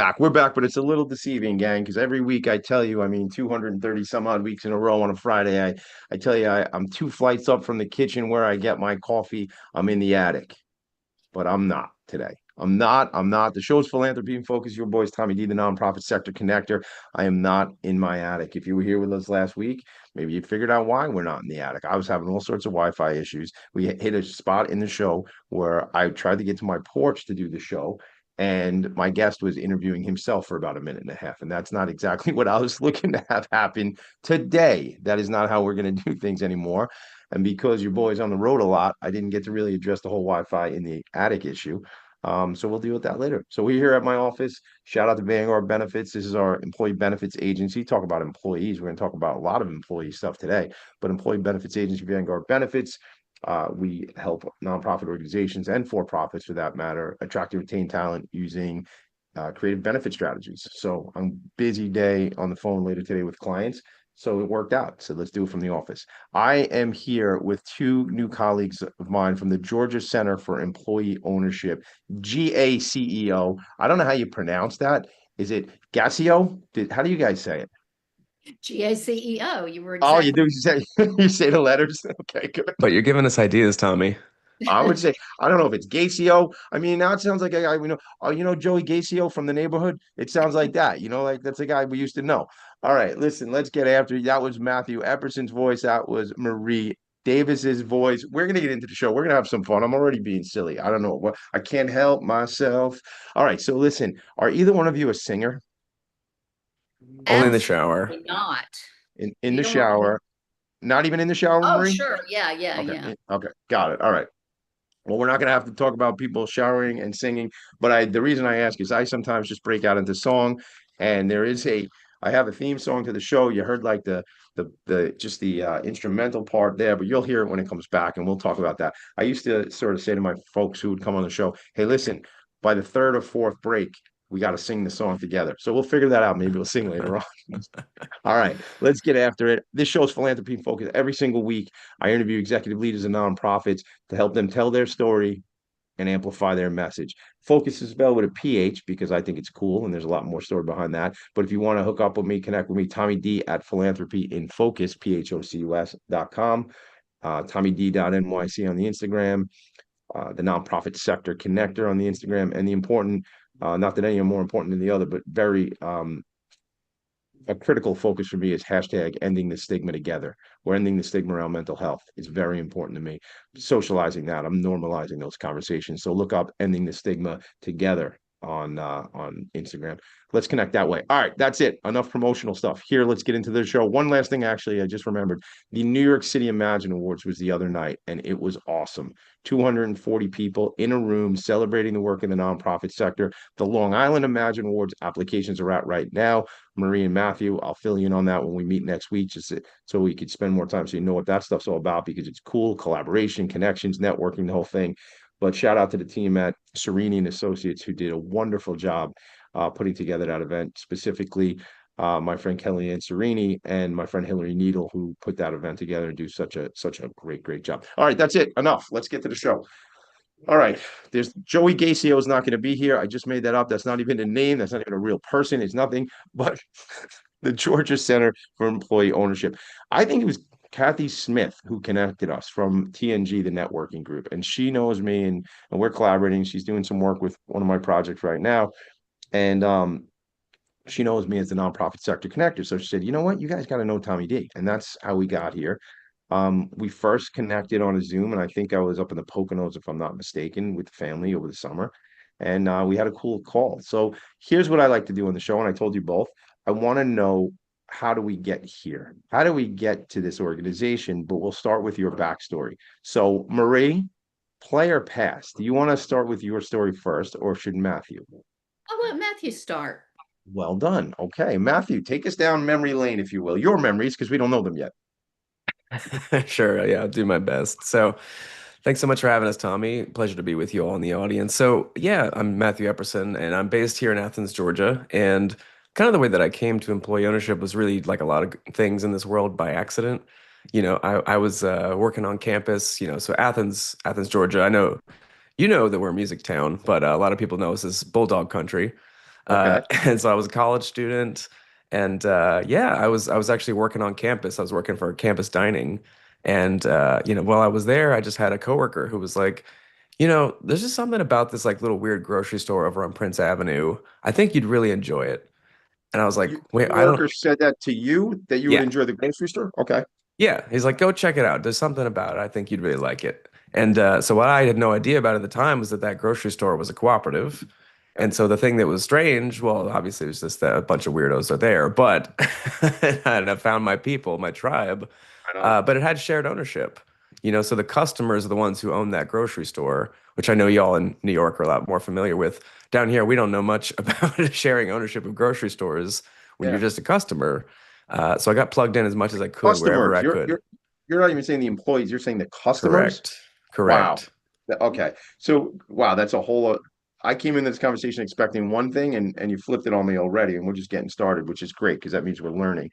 back. We're back, but it's a little deceiving, gang, because every week I tell you, I mean, 230 some odd weeks in a row on a Friday, I tell you I'm two flights up from the kitchen where I get my coffee. I'm in the attic, but I'm not today. I'm not. The show's Philanthropy and Focus. Your boys, Tommy D, the nonprofit sector connector. I am not in my attic. If you were here with us last week, maybe you figured out why we're not in the attic. I was having all sorts of Wi-Fi issues. We hit a spot in the show where I tried to get to my porch to do the show, and my guest was interviewing himself for about a minute and a half. And that's not exactly what I was looking to have happen today. That is not how we're going to do things anymore. And because your boy's on the road a lot, I didn't get to really address the whole Wi-Fi in the attic issue. So we'll deal with that later. So we're here at my office. Shout out to Vanguard Benefits. This is our employee benefits agency. Talk about employees. We're going to talk about a lot of employee stuff today, but employee benefits agency, Vanguard Benefits. We help nonprofit organizations and for-profits, for that matter, attract and retain talent using creative benefit strategies. So I'm busy day on the phone later today with clients. So it worked out. So let's do it from the office. I am here with two new colleagues of mine from the Georgia Center for Employee Ownership, GACEO. I don't know how you pronounce that. Is it GACEO? How do you guys say it? GACEO. You were Oh, you exactly. do. You say you say the letters. Okay, good. But you're giving us ideas, Tommy. I would say I don't know if it's GACEO. I mean, now it sounds like a guy we know. Oh, you know Joey GACEO from the neighborhood. It sounds like that. You know, like that's a guy we used to know. All right, listen, let's get after it. That was Matthew Epperson's voice. That was Marie Davis's voice. We're gonna get into the show. We're gonna have some fun. I'm already being silly. I don't know what I can't help myself. All right, so listen, are either one of you a singer Only in the shower. Absolutely not. in You the don't want me to. shower? Not even in the shower, Oh, Marie? sure. Yeah, yeah, Okay, yeah. okay, got it. All right. Well, we're not going to have to talk about people showering and singing, but the reason I ask is I sometimes just break out into song, and I have a theme song to the show. You heard like the just the instrumental part there, but you'll hear it when it comes back, and we'll talk about that. I used to sort of say to my folks who would come on the show, "Hey, listen, by the third or fourth break, we got to sing the song together." So we'll figure that out. Maybe we'll sing later on. All right, let's get after it. This show's Philanthropy and Focus. Every single week, I interview executive leaders and nonprofits to help them tell their story and amplify their message. Focus is spelled with a PH because I think it's cool and there's a lot more story behind that. But if you want to hook up with me, connect with me, Tommy D at Philanthropy in Focus, PHOCUS.com, TommyD.NYC on the Instagram, the nonprofit sector connector on the Instagram, and the important, not that any are more important than the other, but very a critical focus for me is hashtag ending the stigma together. We're ending the stigma around mental health. It's very important to me. Socializing that, I'm normalizing those conversations. So look up ending the stigma together on Instagram. Let's connect that way. All right, that's it. Enough promotional stuff. Here, let's get into the show. One last thing, actually, I just remembered. The New York City Imagine Awards was the other night, and it was awesome. 240 people in a room celebrating the work in the nonprofit sector. The Long Island Imagine Awards applications are out right now. Marie and Matthew, I'll fill you in on that when we meet next week, just so we could spend more time so you know what that stuff's all about because it's cool, collaboration, connections, networking, the whole thing. But shout out to the team at Serini and Associates who did a wonderful job putting together that event, specifically my friend Kelly Ann Serini and my friend Hillary Needle, who put that event together and do such a great job. All right, that's it. Enough. Let's get to the show. All right. There's Joey GACEO is not going to be here. I just made that up. That's not even a name. That's not even a real person. It's nothing but the Georgia Center for Employee Ownership. I think it was Kathy Smith who connected us from TNG, the networking group. And she knows me and we're collaborating. She's doing some work with one of my projects right now. And she knows me as the nonprofit sector connector. So she said, you know what? You guys got to know Tommy D. And that's how we got here. We first connected on a Zoom, and I think I was up in the Poconos, if I'm not mistaken, with the family over the summer. And we had a cool call. So here's what I like to do on the show, and I told you both. I want to know how do we get here? How do we get to this organization? But we'll start with your backstory. So, Marie, play or pass? Do you want to start with your story first, or should Matthew? I'll let Matthew start. Well done. Okay, Matthew, take us down memory lane, if you will. Your memories, because we don't know them yet. Sure, yeah, I'll do my best. So, thanks so much for having us, Tommy. Pleasure to be with you all in the audience. So, yeah, I'm Matthew Epperson, and I'm based here in Athens, Georgia. And kind of the way that I came to employee ownership was really like a lot of things in this world by accident. I was working on campus, so Athens, Georgia. I know you know that we're a music town, but a lot of people know us as Bulldog Country. Okay. And so I was a college student, and yeah, I was actually working on campus. I was working for campus dining, and while I was there, I just had a coworker who was like, there's just something about this like little weird grocery store over on Prince Avenue. I think you'd really enjoy it. And I was like, Your wait, I don't. coworker said that to you that you would Yeah, enjoy the grocery store? Okay. yeah. He's like, go check it out. There's something about it. I think you'd really like it. And so what I had no idea about at the time was that that grocery store was a cooperative. Yeah, And so the thing that was strange, well, obviously it was just that a bunch of weirdos are there, but and I found my people, my tribe, I know. but it had shared ownership. So the customers are the ones who own that grocery store, which I know y'all in New York are a lot more familiar with. Down here, we don't know much about sharing ownership of grocery stores when you're Yeah. just a customer. So I got plugged in as much as I could wherever Customers. I You're could. you're you're not even saying the employees, you're saying the customers? Correct. Wow. Correct. Okay. So wow, that's a whole I came into this conversation expecting one thing and you flipped it on me already, and we're just getting started, which is great because that means we're learning.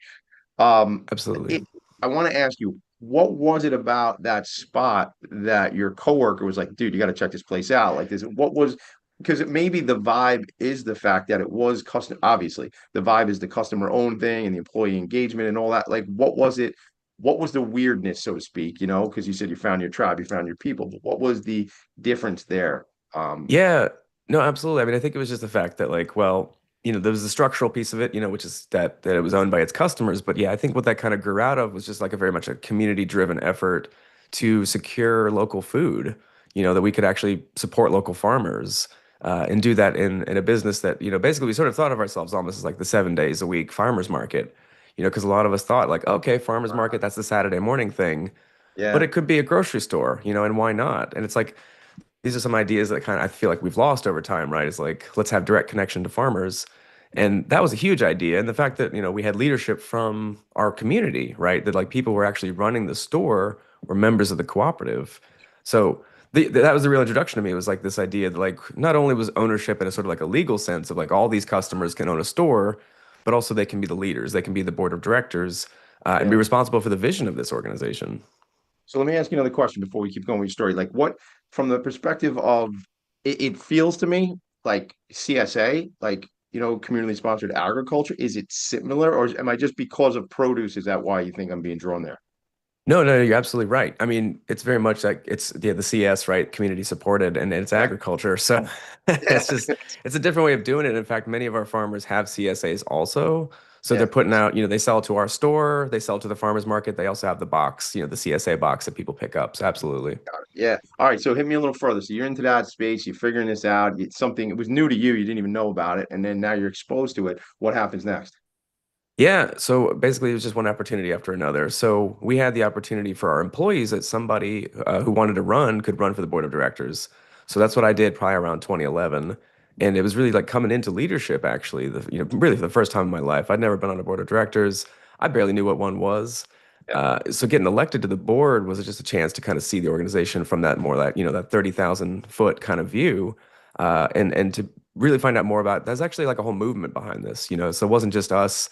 Um, Absolutely. it, I want to ask you, what was it about that spot that your coworker was like, dude, you got to check this place out? Like this, what was, because it maybe the vibe is the fact that it was custom, obviously, the vibe is the customer owned thing and the employee engagement and all that. Like, what was it? What was the weirdness, so to speak, because you said you found your tribe, you found your people, but what was the difference there? Um, Yeah, no, absolutely. I mean, I think it was just the fact that like, well, there was the structural piece of it, which is that it was owned by its customers. But yeah, I think what that kind of grew out of was just like a very much a community-driven effort to secure local food, that we could actually support local farmers and do that in a business that, basically we sort of thought of ourselves almost as like the 7 days a week farmers market, because a lot of us thought like, okay, farmers market, that's the Saturday morning thing, but yeah, it could be a grocery store, and why not? And it's like these are some ideas that kind of I feel like we've lost over time, right? It's like let's have direct connection to farmers. And that was a huge idea. And the fact that, we had leadership from our community, right? That like people were actually running the store were members of the cooperative. So that was the real introduction to me. It was like this idea that like not only was ownership in a sort of like a legal sense of like all these customers can own a store, but also they can be the leaders, they can be the board of directors, and be yeah. responsible for the vision of this organization. So let me ask you another question before we keep going with your story. Like what, from the perspective of, it feels to me like CSA, like, community sponsored agriculture, is it similar or am I just because of produce? Is that why you think I'm being drawn there? No, no, you're absolutely right. I mean, it's very much like it's the CS, right? Community supported and it's Yeah. agriculture. So Yeah. it's a different way of doing it. In fact, many of our farmers have CSAs also. So they're Yeah. putting out, they sell to our store, they sell to the farmers market. They also have the box, the CSA box that people pick up. So absolutely. Yeah. All right. So hit me a little further. So you're into that space, you're figuring this out. It's something, it was new to you. You didn't even know about it. And then now you're exposed to it. What happens next? Yeah, so basically it was just one opportunity after another. So we had the opportunity for our employees that somebody who wanted to run could run for the board of directors. So that's what I did probably around 2011. And it was really like coming into leadership actually, really for the first time in my life. I'd never been on a board of directors. I barely knew what one was. Yeah. So getting elected to the board was just a chance to kind of see the organization from that more that, that 30,000 foot kind of view, and to really find out more about there's actually like a whole movement behind this, so it wasn't just us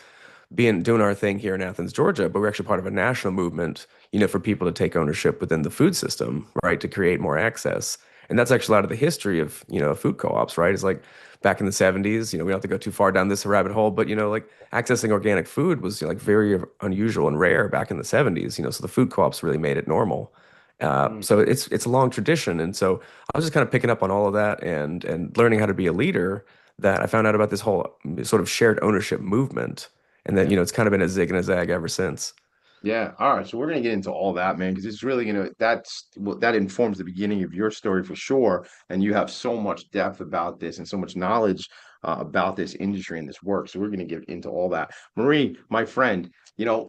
doing our thing here in Athens, Georgia, but we're actually part of a national movement, for people to take ownership within the food system, right, to create more access. And that's actually a lot of the history of, food co-ops, right? It's like back in the 70s, we don't have to go too far down this rabbit hole, but like accessing organic food was like very unusual and rare back in the 70s, so the food co-ops really made it normal. Mm, So it's a long tradition, and so I was just kind of picking up on all of that and learning how to be a leader. That I found out about this whole sort of shared ownership movement, and then, yeah. it's kind of been a zig and a zag ever since. Yeah. All right. So we're gonna get into all that, man, because it's really that's what that informs the beginning of your story for sure. And you have so much depth about this and so much knowledge about this industry and this work. So we're gonna get into all that. Marie, my friend,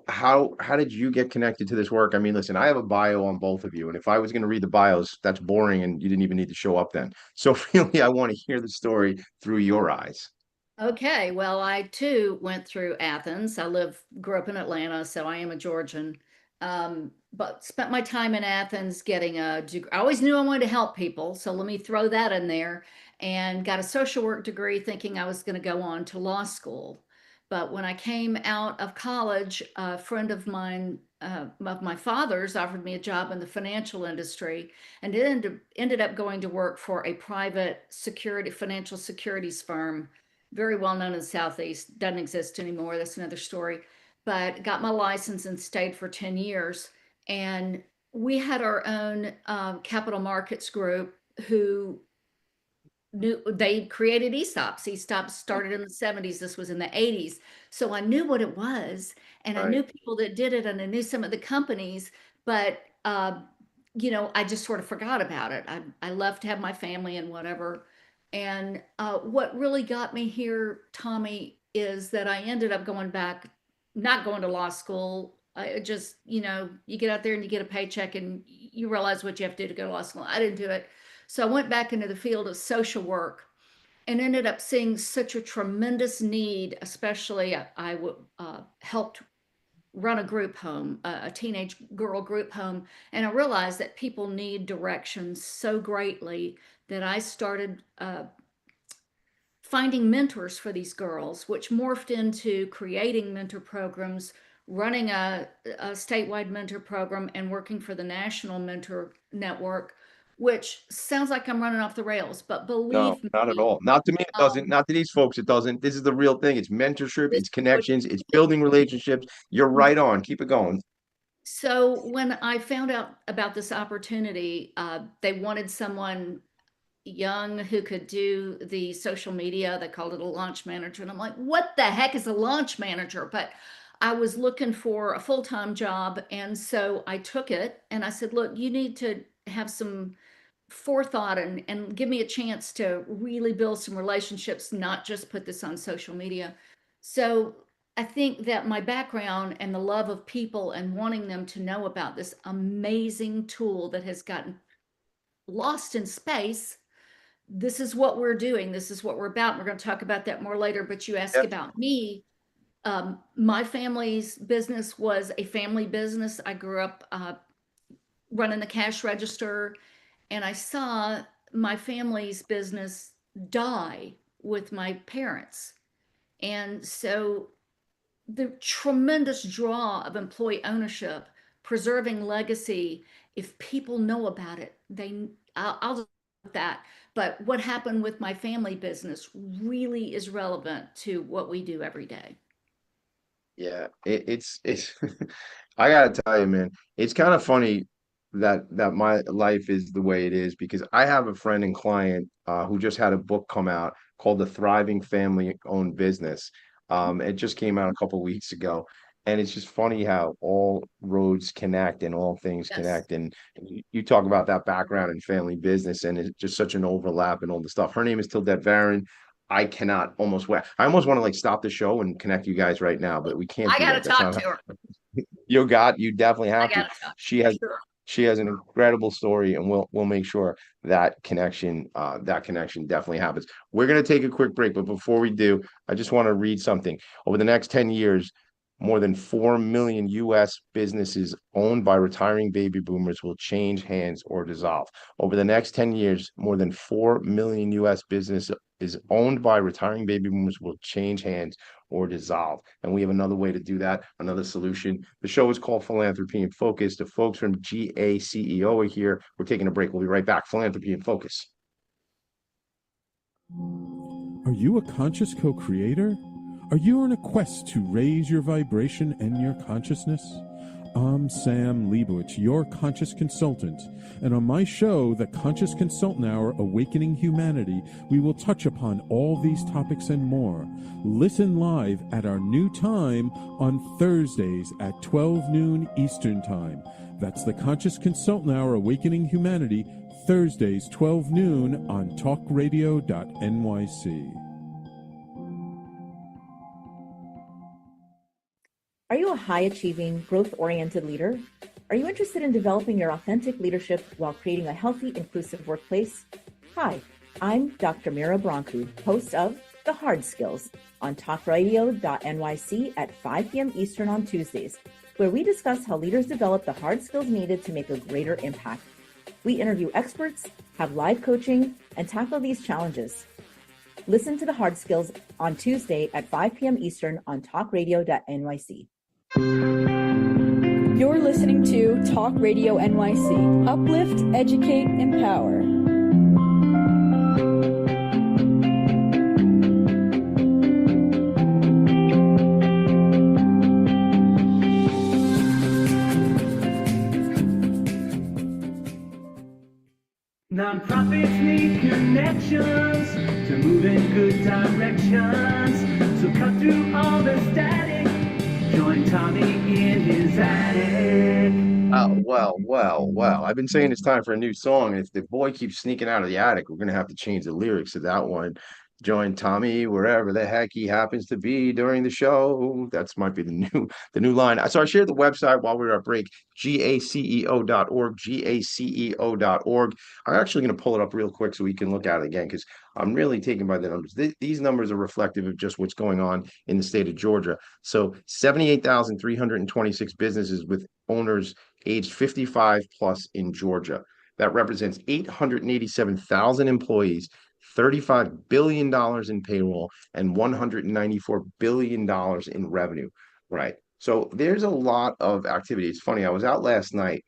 how did you get connected to this work? I mean, listen, I have a bio on both of you, and if I was gonna read the bios, that's boring, and you didn't even need to show up then. So really, I want to hear the story through your eyes. Okay, well, I too went through Athens. Grew up in Atlanta, so I am a Georgian. But spent my time in Athens getting a degree. I always knew I wanted to help people, so let me throw that in there. And got a social work degree thinking I was going to go on to law school. But when I came out of college, a friend of mine, of my father's, offered me a job in the financial industry and ended up going to work for a private financial securities firm very well known in the Southeast, doesn't exist anymore. That's another story. But got my license and stayed for 10 years. And we had our own capital markets group who knew they created ESOPs. ESOPs started in the 70s. This was in the 80s. So I knew what it was, and I knew Right. people that did it, and I knew some of the companies, but I just sort of forgot about it. I left to have my family and whatever. And what really got me here, Tommy, is that I ended up going back, not going to law school. I just, you get out there and you get a paycheck and you realize what you have to do to go to law school. I didn't do it. So I went back into the field of social work and ended up seeing such a tremendous need, especially I helped run a group home, a teenage girl group home. And I realized that people need direction so greatly that I started finding mentors for these girls, which morphed into creating mentor programs, running a statewide mentor program, and working for the National Mentor Network, which sounds like I'm running off the rails, but No, believe not at me, all. Not to me, it doesn't. um, Not to these folks, it doesn't. This is the real thing. It's mentorship, this it's is what connections, it's you building relationships. You're do. right on. Keep it going. So when I found out about this opportunity, they wanted someone young who could do the social media. They called it a launch manager. And I'm like, what the heck is a launch manager? But I was looking for a full-time job. And so I took it and I said, look, you need to have some forethought and give me a chance to really build some relationships, not just put this on social media. So I think that my background and the love of people and wanting them to know about this amazing tool that has gotten lost in space, this is what we're doing. This is what we're about. We're going to talk about that more later. But you ask Yeah. about me. My family's business was a family business. I grew up running the cash register, and I saw my family's business die with my parents. And so the tremendous draw of employee ownership, preserving legacy, if people know about it, I'll just that. But what happened with my family business really is relevant to what we do every day. Yeah, it's I gotta tell you, man, it's kind of funny that my life is the way it is because I have a friend and client who just had a book come out called The Thriving Family Owned Business. It just came out a couple weeks ago, and it's just funny how all roads connect and all things Yes. connect. And you talk about that background in family business, and it's just such an overlap and all the stuff. Her name is Tildette Varon. I cannot almost wait. I almost want to like stop the show and connect you guys right now, but we can't I do got to that. That's talk not to how her. you definitely I have to. got to talk. She has Sure. she has an incredible story, and we'll make sure that connection definitely happens. We're gonna take a quick break, but before we do, I just want to read something. Over the next 10 years, more than 4 million US businesses owned by retiring baby boomers will change hands or dissolve. Over the next 10 years, more than 4 million US business is owned by retiring baby boomers will change hands or dissolve. And we have another way to do that, another solution. The show is called Philanthropy and Focus. The folks from GACEO are here. We're taking a break. We'll be right back. Philanthropy and Focus. Are you a conscious co-creator? Are you on a quest to raise your vibration and your consciousness? I'm Sam Leibowitz, your conscious consultant, and on my show, The Conscious Consultant Hour, Awakening Humanity, we will touch upon all these topics and more. Listen live at our new time on Thursdays at 12 noon Eastern Time. That's The Conscious Consultant Hour, Awakening Humanity, Thursdays 12 noon on talkradio.nyc. Are you a high-achieving, growth-oriented leader? Are you interested in developing your authentic leadership while creating a healthy, inclusive workplace? Hi, I'm Dr. Mira Brancu, host of The Hard Skills on talkradio.nyc at 5 p.m. Eastern on Tuesdays, where we discuss how leaders develop the hard skills needed to make a greater impact. We interview experts, have live coaching, and tackle these challenges. Listen to The Hard Skills on Tuesday at 5 p.m. Eastern on talkradio.nyc. You're listening to Talk Radio NYC. Uplift, educate, empower. Nonprofits need connections to move in good directions. So cut through all the static. Join Tommy in his attic. Oh, well. I've been saying it's time for a new song. And if the boy keeps sneaking out of the attic, we're going to have to change the lyrics to that one. Join Tommy wherever the heck he happens to be during the show. That's might be the new line. So I shared the website while we were at break, GACEO.org, GACEO.org. I'm actually going to pull it up real quick so we can look at it again because I'm really taken by the numbers. These numbers are reflective of just what's going on in the state of Georgia. So 78,326 businesses with owners aged 55 plus in Georgia. That represents 887,000 employees, $35 billion in payroll, and $194 billion in revenue. Right. So there's a lot of activity. It's funny. I was out last night.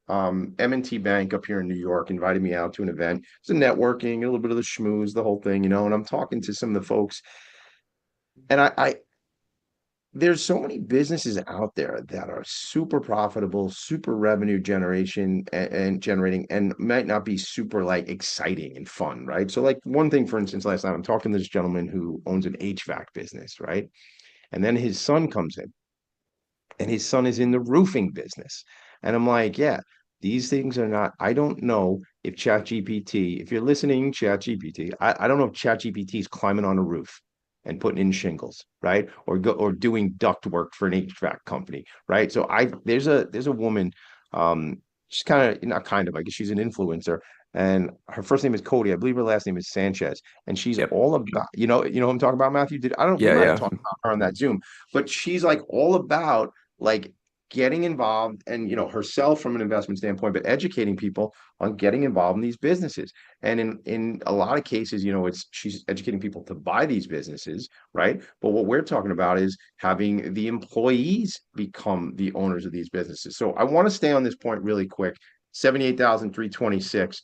M&T Bank up here in New York invited me out to an event. It's a networking, a little bit of the schmooze, the whole thing, and I'm talking to some of the folks. And I there's so many businesses out there that are super profitable, super revenue generation and generating, and might not be super like exciting and fun, right? So, like one thing, for instance, last night I'm talking to this gentleman who owns an HVAC business, right? And then his son comes in, and his son is in the roofing business, and I'm like, yeah, these things are not. I don't know if ChatGPT, if you're listening, ChatGPT, I don't know if ChatGPT is climbing on a roof and putting in shingles, right? Or doing duct work for an HVAC company, right? So there's a woman, she's kind of not kind of, I guess she's an influencer, and her first name is Cody. I believe her last name is Sanchez, and she's Yep. all about, who I'm talking about, Matthew. I don't, we Yeah, might have yeah. talked about her on that Zoom, but she's like all about like getting involved and herself from an investment standpoint, but educating people on getting involved in these businesses. And in a lot of cases, she's educating people to buy these businesses, right? But what we're talking about is having the employees become the owners of these businesses. So I want to stay on this point really quick. 78,326.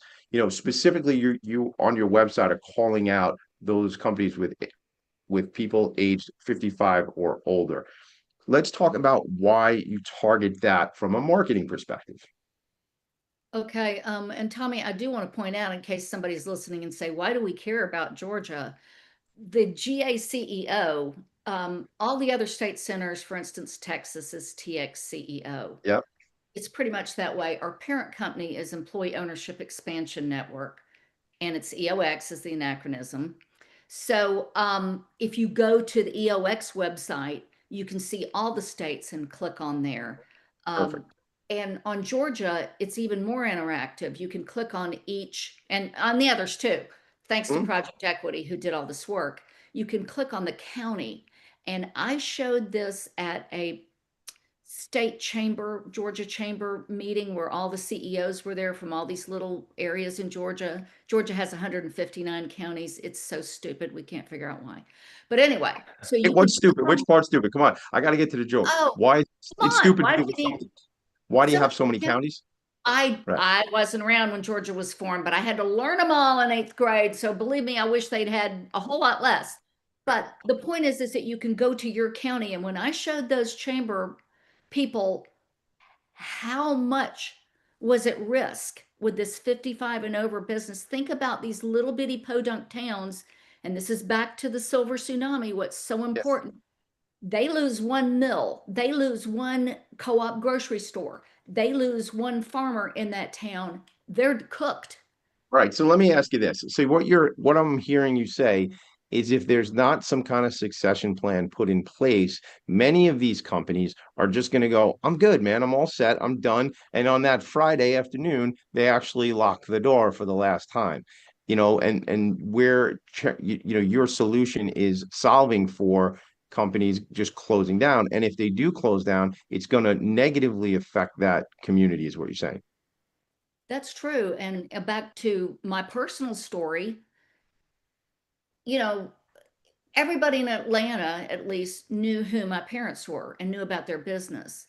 Specifically, you on your website are calling out those companies with people aged 55 or older. Let's talk about why you target that from a marketing perspective. Okay, and Tommy, I do want to point out in case somebody's listening and say, why do we care about Georgia? The GACEO, all the other state centers, for instance, Texas is TXCEO. Yep. It's pretty much that way. Our parent company is Employee Ownership Expansion Network, and it's EOX is the anachronism. So if you go to the EOX website, you can see all the states and click on there. Perfect. And on Georgia, it's even more interactive. You can click on each, and on the others too, thanks to Project Equity, who did all this work. You can click on the county. And I showed this at a state chamber, Georgia chamber meeting where all the CEOs were there from all these little areas in Georgia. Georgia has 159 counties. It's so stupid. We can't figure out why. But anyway, so Hey, you what's could stupid? Which part's stupid? Come on, I got to get to the joke. oh, Why come it's on. stupid Why to do you need why do you so have so many many counties? I Right. I wasn't around when Georgia was formed, but I had to learn them all in 8th grade. So believe me, I wish they'd had a whole lot less. But the point is that you can go to your county. And when I showed those chamber people how much was at risk with this 55 and over business, think about these little bitty podunk towns. And this is back to the silver tsunami. What's so Yes. important? They lose one mill, they lose one co-op grocery store, they lose one farmer in that town. They're cooked. Right. So let me ask you this. So what I'm hearing you say is if there's not some kind of succession plan put in place, many of these companies are just going to go, I'm good, man. I'm all set. I'm done. And on that Friday afternoon, they actually lock the door for the last time. And where your solution is solving for companies just closing down. And if they do close down, it's going to negatively affect that community, is what you're saying. That's true. And back to my personal story, you know, everybody in Atlanta at least knew who my parents were and knew about their business.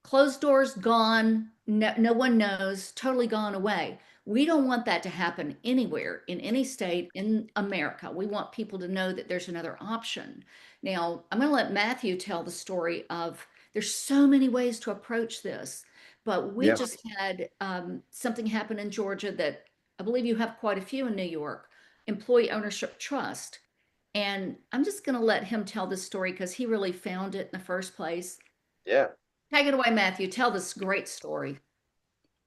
Closed doors, gone, no one knows, totally gone away. We don't want that to happen anywhere in any state in America. We want people to know that there's another option. Now, I'm going to let Matthew tell the story of there's so many ways to approach this, but we Yeah. just had something happen in Georgia that I believe you have quite a few in New York, employee ownership trust. And I'm just going to let him tell this story because he really found it in the first place. Yeah. Take it away, Matthew. Tell this great story.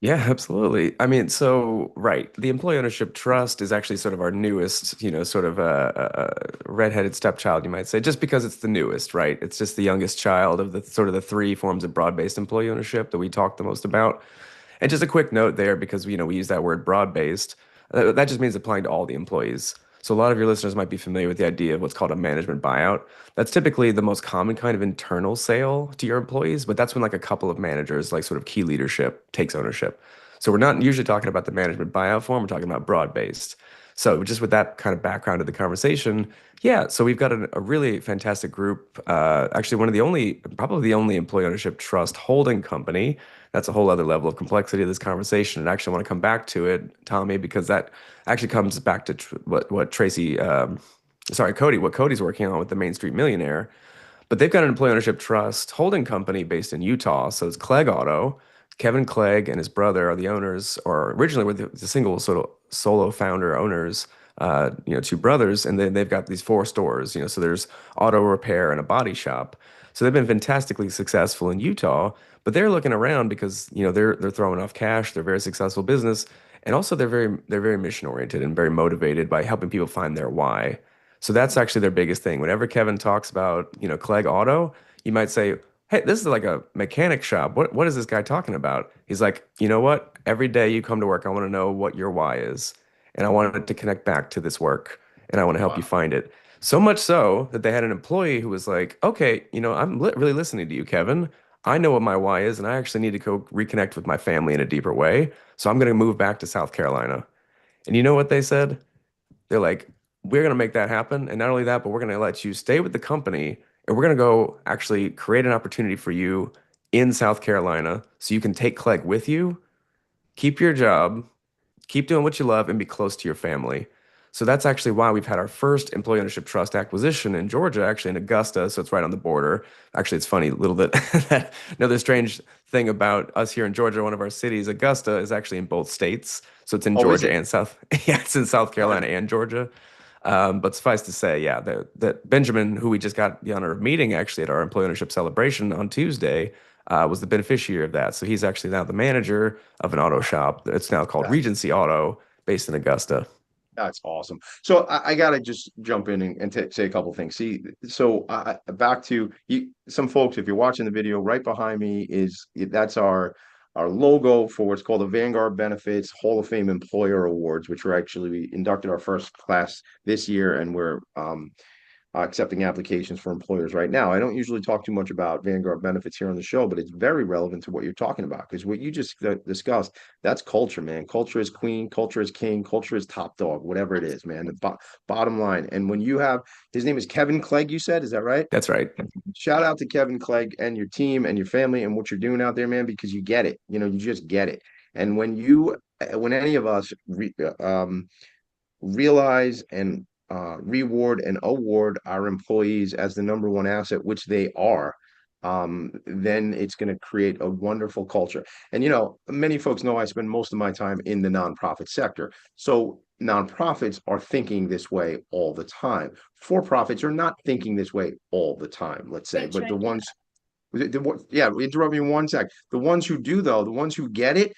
Yeah, absolutely. I mean, so right, the employee ownership trust is actually sort of our newest, sort of a redheaded stepchild, you might say, just because it's the newest, right? It's just the youngest child of the sort of the three forms of broad-based employee ownership that we talk the most about. And just a quick note there, because we use that word broad-based. That just means applying to all the employees. So a lot of your listeners might be familiar with the idea of what's called a management buyout. That's typically the most common kind of internal sale to your employees, but that's when like a couple of managers, like sort of key leadership, takes ownership. So we're not usually talking about the management buyout form, we're talking about broad-based. So just with that kind of background of the conversation, yeah, so we've got a really fantastic group. Actually, one of the only, probably the only employee ownership trust holding company. That's a whole other level of complexity of this conversation. And I actually want to come back to it, Tommy, because that actually comes back to what Tracy, Cody, what Cody's working on with the Main Street Millionaire. But they've got an employee ownership trust holding company based in Utah. So it's Clegg Auto. Kevin Clegg and his brother are the owners, or originally were the single sort of solo founder owners, two brothers, and then they've got these four stores, so there's auto repair and a body shop. So they've been fantastically successful in Utah, but they're looking around because, they're throwing off cash, they're a very successful business, and also they're very mission oriented and very motivated by helping people find their why. So that's actually their biggest thing. Whenever Kevin talks about, Clegg Auto, you might say, "Hey, this is like a mechanic shop. What is this guy talking about?" He's like, "You know what? Every day you come to work, I want to know what your why is, and I want it to connect back to this work, and I want to help you Wow. find it." So much so that they had an employee who was like, "Okay, I'm really listening to you, Kevin. I know what my why is, and I actually need to go reconnect with my family in a deeper way. So I'm going to move back to South Carolina." And you know what they said? They're like, "We're going to make that happen. And not only that, but we're going to let you stay with the company and we're going to go actually create an opportunity for you in South Carolina so you can take Clegg with you, keep your job, keep doing what you love, and be close to your family." So that's actually why we've had our first employee ownership trust acquisition in Georgia, actually in Augusta. So it's right on the border. Actually, it's funny, a little bit. Another strange thing about us here in Georgia, one of our cities, Augusta, is actually in both states. So it's in Oh, is Georgia it? and South. Yeah, it's in South Carolina and Georgia. But suffice to say, yeah, that Benjamin, who we just got the honor of meeting actually at our employee ownership celebration on Tuesday, was the beneficiary of that. So he's actually now the manager of an auto shop. It's now called That, Regency Auto, based in Augusta. that's awesome. So I gotta just jump in and say a couple things. See, so back to you, some folks, if you're watching the video, right behind me that's our logo for what's called the Vanguard Benefits Hall of Fame Employer Awards, which we inducted our first class this year, and we're accepting applications for employers right now. I don't usually talk too much about Vanguard benefits here on the show, but it's very relevant to what you're talking about because what you just discussed, that's culture, man. Culture is queen, culture is king, culture is top dog, whatever it is, man. The bottom line. And when you have his name is Kevin Clegg, you said, is that right? That's right. Shout out to Kevin Clegg and your team and your family and what you're doing out there, man, because you get it. You just get it. And when any of us realize and reward and award our employees as the number one asset, which they are, then it's going to create a wonderful culture. And many folks know I spend most of my time in the nonprofit sector. So nonprofits are thinking this way all the time. For profits are not thinking this way all the time, let's say, Can't but the change ones yeah, interrupt me 1 sec. The ones who do, though, the ones who get it,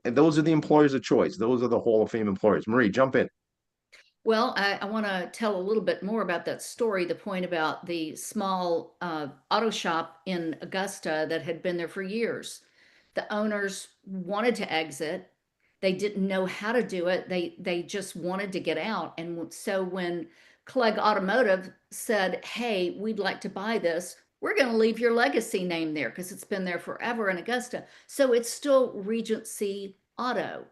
those are the employers of choice. Those are the Hall of Fame employers. Marie, jump in. Well, I want to tell a little bit more about that story, the point about the small auto shop in Augusta that had been there for years. The owners wanted to exit. They didn't know how to do it. They just wanted to get out. And so when Clegg Automotive said, "Hey, we'd like to buy this. We're going to leave your legacy name there because it's been there forever in Augusta." So it's still Regency Auto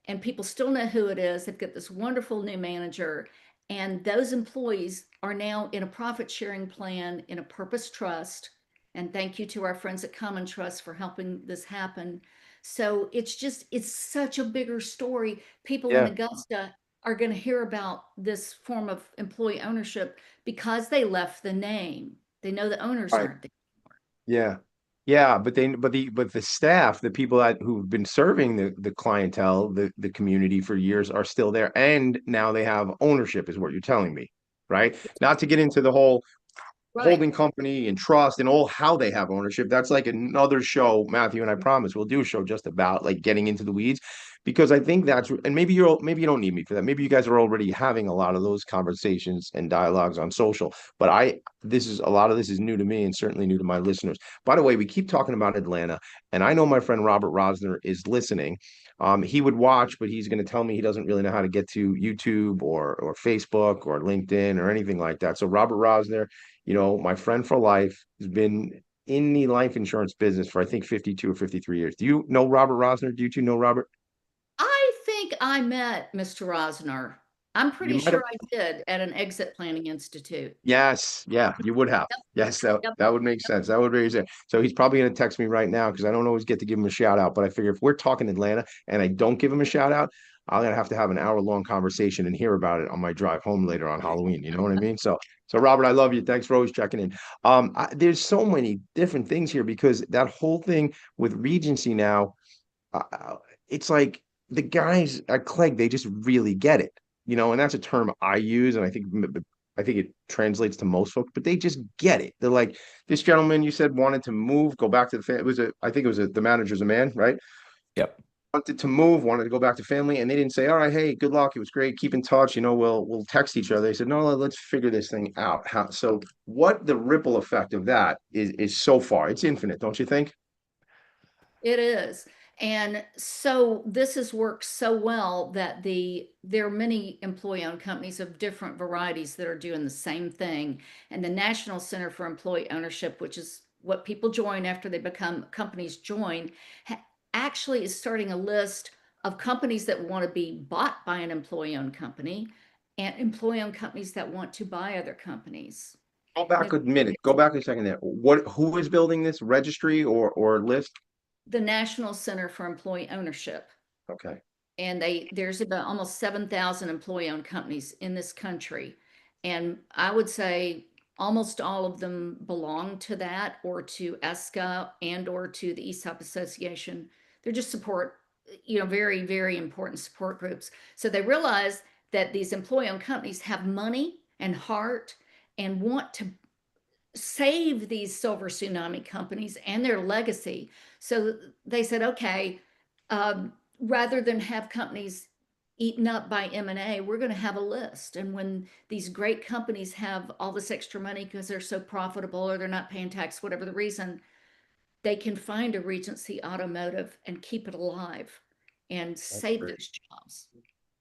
and people still know who it is. They've got this wonderful new manager, and those employees are now in a profit sharing plan in a purpose trust. And thank you to our friends at Common Trust for helping this happen. So it's such a bigger story. People in Yeah. Augusta are going to hear about this form of employee ownership because they left the name. They know the owners Right. aren't there. Yeah. Yeah, but the staff, the people who've been serving the clientele, the community for years are still there, and now they have ownership, is what you're telling me, right? Not to get into the whole Right. holding company and trust and all how they have ownership. That's like another show, Matthew, and I promise we'll do a show just about like getting into the weeds because I think that's and maybe you don't need me for that. Maybe you guys are already having a lot of those conversations and dialogues on social. But this is a lot of this is new to me and certainly new to my listeners. By the way, we keep talking about Atlanta, and I know my friend Robert Rosner is listening. He would watch, but he's going to tell me he doesn't really know how to get to YouTube or Facebook or LinkedIn or anything like that. So Robert Rosner, my friend for life, has been in the life insurance business for I think 52 or 53 years. Do you know Robert Rosner? Do you two know Robert? I think I met Mr. Rosner. I'm You pretty might have. sure I did at an exit planning institute. Yes, yeah, you would have. Yep, Yes, that yep. that would make sense. That would make sense. So he's probably going to text me right now because I don't always get to give him a shout out. But I figure if we're talking Atlanta and I don't give him a shout out, I'm gonna have to have an hour-long conversation and hear about it on my drive home later on Halloween. You know what I mean? So Robert, I love you. Thanks for always checking in. There's so many different things here because that whole thing with Regency now, it's like the guys at Clegg, they just really get it, and that's a term I use, and I think it translates to most folks, but they just get it. They're like, this gentleman you said wanted to move, go back to the family. I think it was the manager's a man, right? Yep. Wanted to move, wanted to go back to family, and they didn't say, all right, hey, good luck. It was great. Keep in touch. We'll text each other. They said, no, let's figure this thing out. So what the ripple effect of that is so far, it's infinite, don't you think? It is. And so this has worked so well that there are many employee-owned companies of different varieties that are doing the same thing. And the National Center for Employee Ownership, which is what people join after they become companies join, actually is starting a list of companies that want to be bought by an employee-owned company and employee-owned companies that want to buy other companies. Go back a minute. Go back a second there. Who is building this registry or list? The National Center for Employee Ownership. Okay. And there's about almost 7,000 employee-owned companies in this country. And I would say almost all of them belong to that or to ESCA and or to the ESOP Association. They're just very, very important support groups. So they realize that these employee-owned companies have money and heart and want to save these silver tsunami companies and their legacy. So they said, okay, rather than have companies eaten up by M&A, we're going to have a list. And when these great companies have all this extra money because they're so profitable or they're not paying tax, whatever the reason, they can find a Regency Automotive and keep it alive and save Great. those jobs.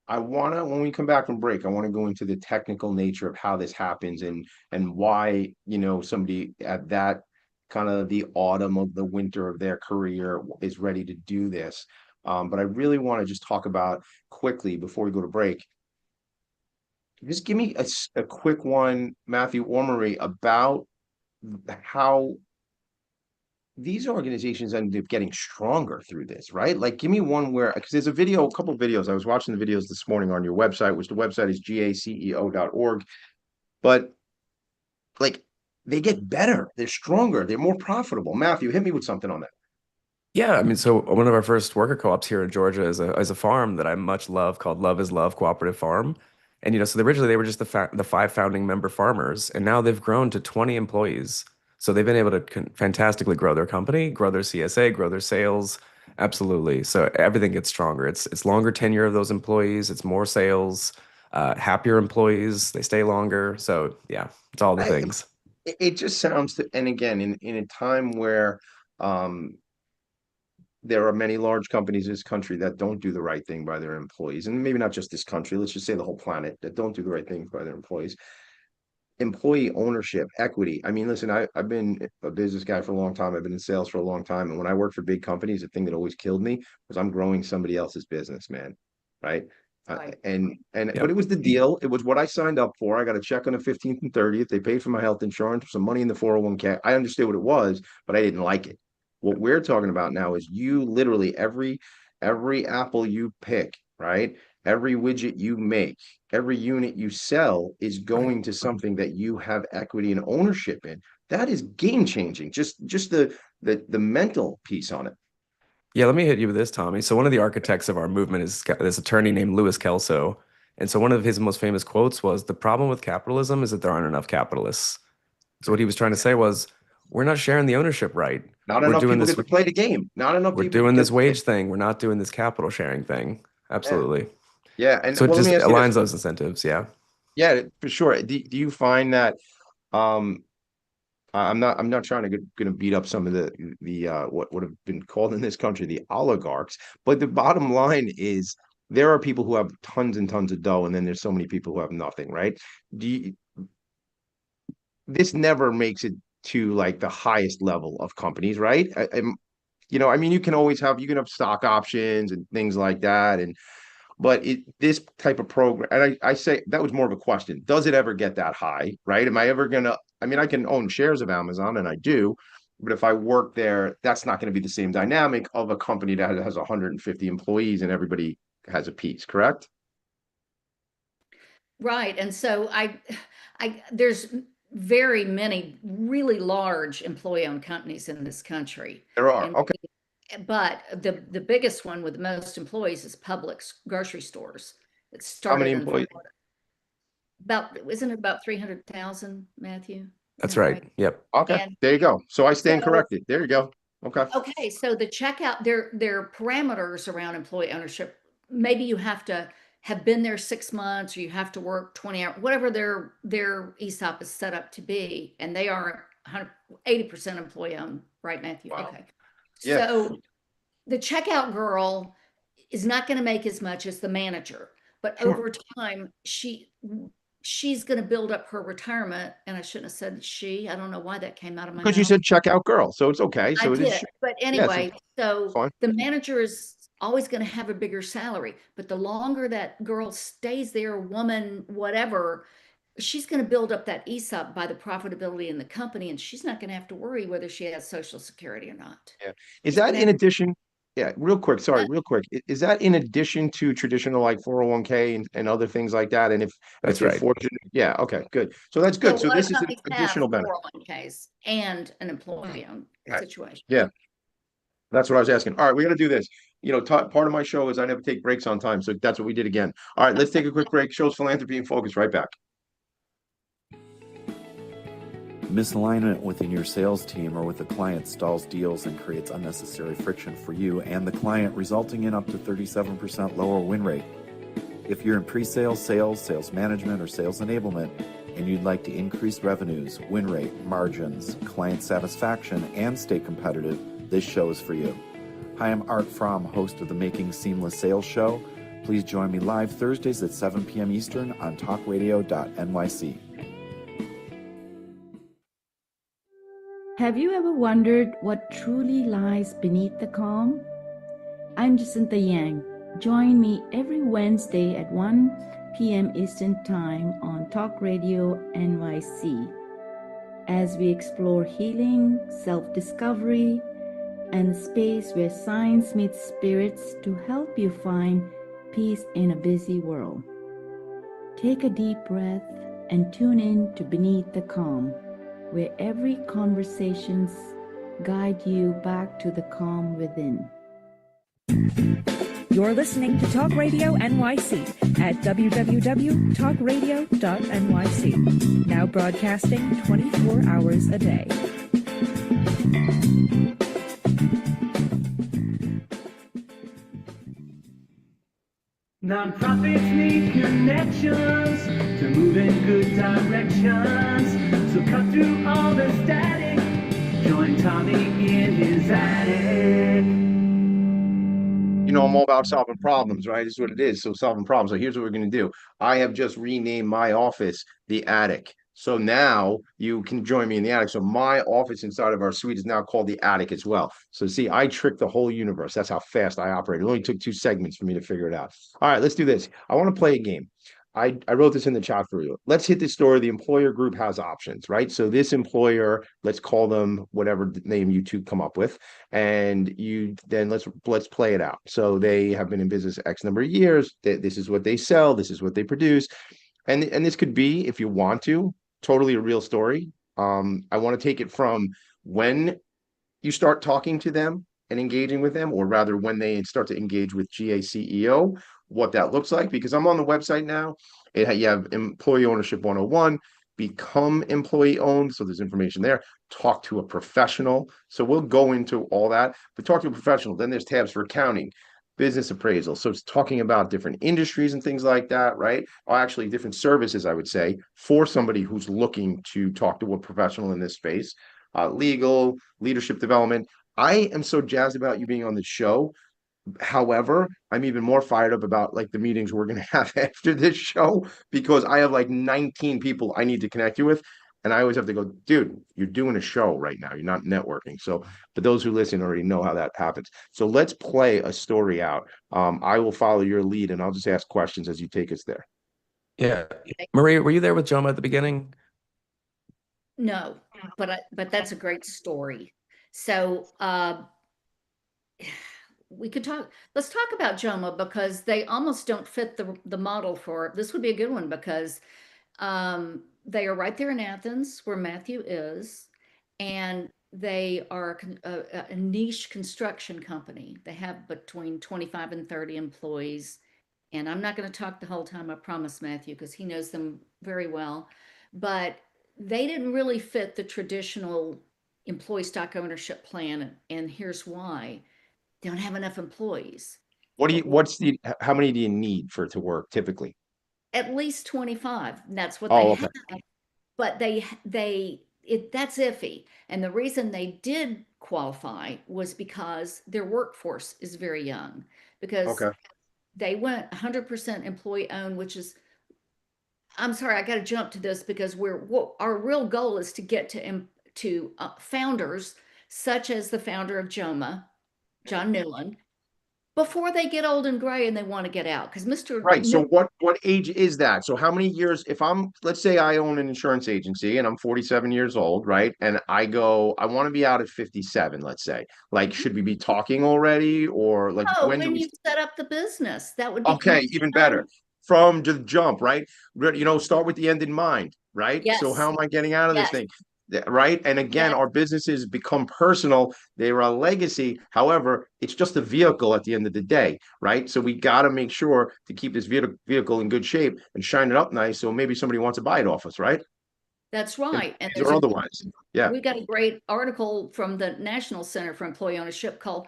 When we come back from break, I want to go into the technical nature of how this happens and why, somebody at that kind of the autumn of the winter of their career is ready to do this. But I really want to just talk about quickly before we go to break. Just give me a quick one, Matthew or Marie, about how these organizations ended up getting stronger through this, right? Like, give me one where, because there's a couple of videos. I was watching the videos this morning on your website, which the website is GACEO.org. But like, they get better, they're stronger, they're more profitable. Matthew, hit me with something on that. Yeah, I mean, so one of our first worker co-ops here in Georgia is a farm that I much love called Love is Love Cooperative Farm. And so originally they were just the five founding member farmers, and now they've grown to 20 employees. So they've been able to fantastically grow their company, grow their CSA, grow their sales. Absolutely. So everything gets stronger. It's longer tenure of those employees, it's more sales, happier employees, they stay longer. So yeah, it's all the I, things. it just sounds to, and again, in a time where um there are many large companies in this country that don't do the right thing by their employees, and maybe not just this country, let's just say the whole planet, that don't do the right thing by their employees. Employee ownership, equity. I mean, listen, I've been a business guy for a long time. I've been in sales for a long time. And when I worked for big companies, the thing that always killed me was I'm growing somebody else's business, man. Right. Right. But it Yep. was the deal. It was what I signed up for. I got a check on the 15th and 30th. They paid for my health insurance, some money in the 401k. I understood what it was, but I didn't like it. What we're talking about now is you literally every apple you pick, right? Every widget you make, every unit you sell is going to something that you have equity and ownership in. That is game changing. Just the mental piece on it. Yeah, let me hit you with this, Tommy. So one of the architects of our movement is this attorney named Louis Kelso. And so one of his most famous quotes was, "The problem with capitalism is that there aren't enough capitalists." So what he was trying to say was, we're not sharing the ownership right. Not We're enough doing people this get to play the game. Not enough we're people doing get this wage thing. We're not doing this capital sharing thing. Absolutely. Yeah, and So it well, let just me ask you this. aligns those incentives. Yeah. Yeah, for sure. Do you find that um I'm not trying to gonna beat up some of the what would have been called in this country the oligarchs, but the bottom line is there are people who have tons and tons of dough, and then there's so many people who have nothing, right? Do you, this never makes it to like the highest level of companies, right? I mean, you can have stock options and things like that, and but this type of program, and I say that was more of a question. Does it ever get that high, right? Am I ever gonna, I mean, I can own shares of Amazon and I do, but if I work there, that's not going to be the same dynamic of a company that has 150 employees and everybody has a piece, correct? Right. And so there's very many really large employee-owned companies in this country. There are. And Okay. but the biggest one with the most employees is Publix grocery stores. It How many started in employees? Florida. Isn't it about 300,000, Matthew? Is That's that right. right? Yep. Okay. And There you go. So I stand so corrected. There you go. Okay. okay, so the checkout, their parameters around employee ownership, maybe you have to have been there 6 months or you have to work 20 hours, whatever their ESOP is set up to be, and they are 80% employee owned, right, Matthew? Wow. Okay. Yeah. So the checkout girl is not going to make as much as the manager, but Sure. over time, she's going to build up her retirement. And I shouldn't have said she. I don't know why that came out of my Because you mouth. said checkout girl, so it's okay. I So it is. did. But Yeah. So anyway, so fine. the manager is always going to have a bigger salary. But the longer that girl stays there, woman, whatever, she's going to build up that ESOP by the profitability in the company. And she's not going to have to worry whether she has Social Security or not. Yeah. Is She's that going to in have addition? Yeah, real quick. Sorry, that. real quick. Is that in addition to traditional like 401k and other things like that? And if That's they're right. fortunate, yeah, okay, good. So that's So good. a So lot of this is an companies have additional benefit. 401ks and an employee-owned Right. situation. Yeah, that's what I was asking. All right, we got to do this. Part of my show is I never take breaks on time, so that's what we did again. All right, let's take a quick break. Shows Philanthropy and Focus right back. Misalignment within your sales team or with the client stalls deals and creates unnecessary friction for you and the client, resulting in up to 37% lower win rate. If you're in pre-sales, sales management, or sales enablement, and you'd like to increase revenues, win rate, margins, client satisfaction, and stay competitive, this show is for you. Hi, I'm Art Fromm, host of the Making Seamless Sales Show. Please join me live Thursdays at 7 p.m. Eastern on talkradio.nyc. Have you ever wondered what truly lies beneath the calm? I'm Jacinta Yang. Join me every Wednesday at 1 p.m. Eastern Time on Talk Radio NYC as we explore healing, self-discovery, and the space where science meets spirits to help you find peace in a busy world. Take a deep breath and tune in to Beneath the Calm, where every conversations guide you back to the calm within. You're listening to Talk Radio NYC at www.talkradio.nyc. Now broadcasting 24 hours a day. Nonprofits need connections to move in good directions. So cut through all the static. Join Tommy in his attic. I'm all about solving problems, right? Is what it is. So solving problems. So here's what we're going to do. I have just renamed my office the attic. So now you can join me in the attic. So my office inside of our suite is now called the attic as well. So see, I tricked the whole universe. That's how fast I operate. It only took 2 segments for me to figure it out. All right, let's do this. I want to play a game. I wrote this in the chat for you. Let's hit this story. The employer group has options, right? So this employer, let's call them whatever name you two come up with. And let's play it out. So they have been in business X number of years. This is what they sell. This is what they produce. And this could be, if you want to, totally a real story. I want to take it from when you start talking to them and engaging with them, or rather when they start to engage with GACEO, what that looks like. Because I'm on the website now. You have Employee Ownership 101, become employee owned. So there's information there. Talk to a professional. So we'll go into all that, but talk to a professional. Then there's tabs for accounting, business appraisal. So it's talking about different industries and things like that, right? Or actually different services, I would say, for somebody who's looking to talk to a professional in this space. Legal, leadership development. I am so jazzed about you being on the show. However, I'm even more fired up about like the meetings we're going to have after this show, because I have like 19 people I need to connect you with. And I always have to go, dude, you're doing a show right now. You're not networking. So, but those who listen already know how that happens. So let's play a story out. I will follow your lead and I'll just ask questions as you take us there. Yeah. Maria, were you there with Joma at the beginning? No, but that's a great story. So let's talk about Joma, because they almost don't fit the model for this. Would be a good one because they are right there in Athens where Matthew is, and they are a niche construction company. They have between 25 and 30 employees. And I'm not going to talk the whole time, I promise, Matthew, because he knows them very well. But they didn't really fit the traditional employee stock ownership plan. And here's why: they don't have enough employees. How many do you need for it to work typically? At least 25. That's what Oh, they okay. have. But that's iffy. And the reason they did qualify was because their workforce is very young, because Okay. they went 100% employee owned, which is, I'm sorry, I got to jump to this because our real goal is to get to founders such as the founder of Joma, John Newland, before they get old and gray and they want to get out. Because Mr. Right. So what age is that? So how many years, if let's say I own an insurance agency and I'm 47 years old, right? And I want to be out at 57, let's say. Like, should we be talking already, or like Oh, when do when we? you set up the business, that would be Okay, great. even better. From the jump, right? Start with the end in mind, right? So Yes, how am I getting out of this yes, thing? Right. And again, yes. our businesses become personal. They're a legacy. However, it's just a vehicle at the end of the day, right? So we got to make sure to keep this vehicle in good shape and shine it up nice. So maybe somebody wants to buy it off us, right? That's right. And Or otherwise. Yeah. we've got a great article from the National Center for Employee Ownership called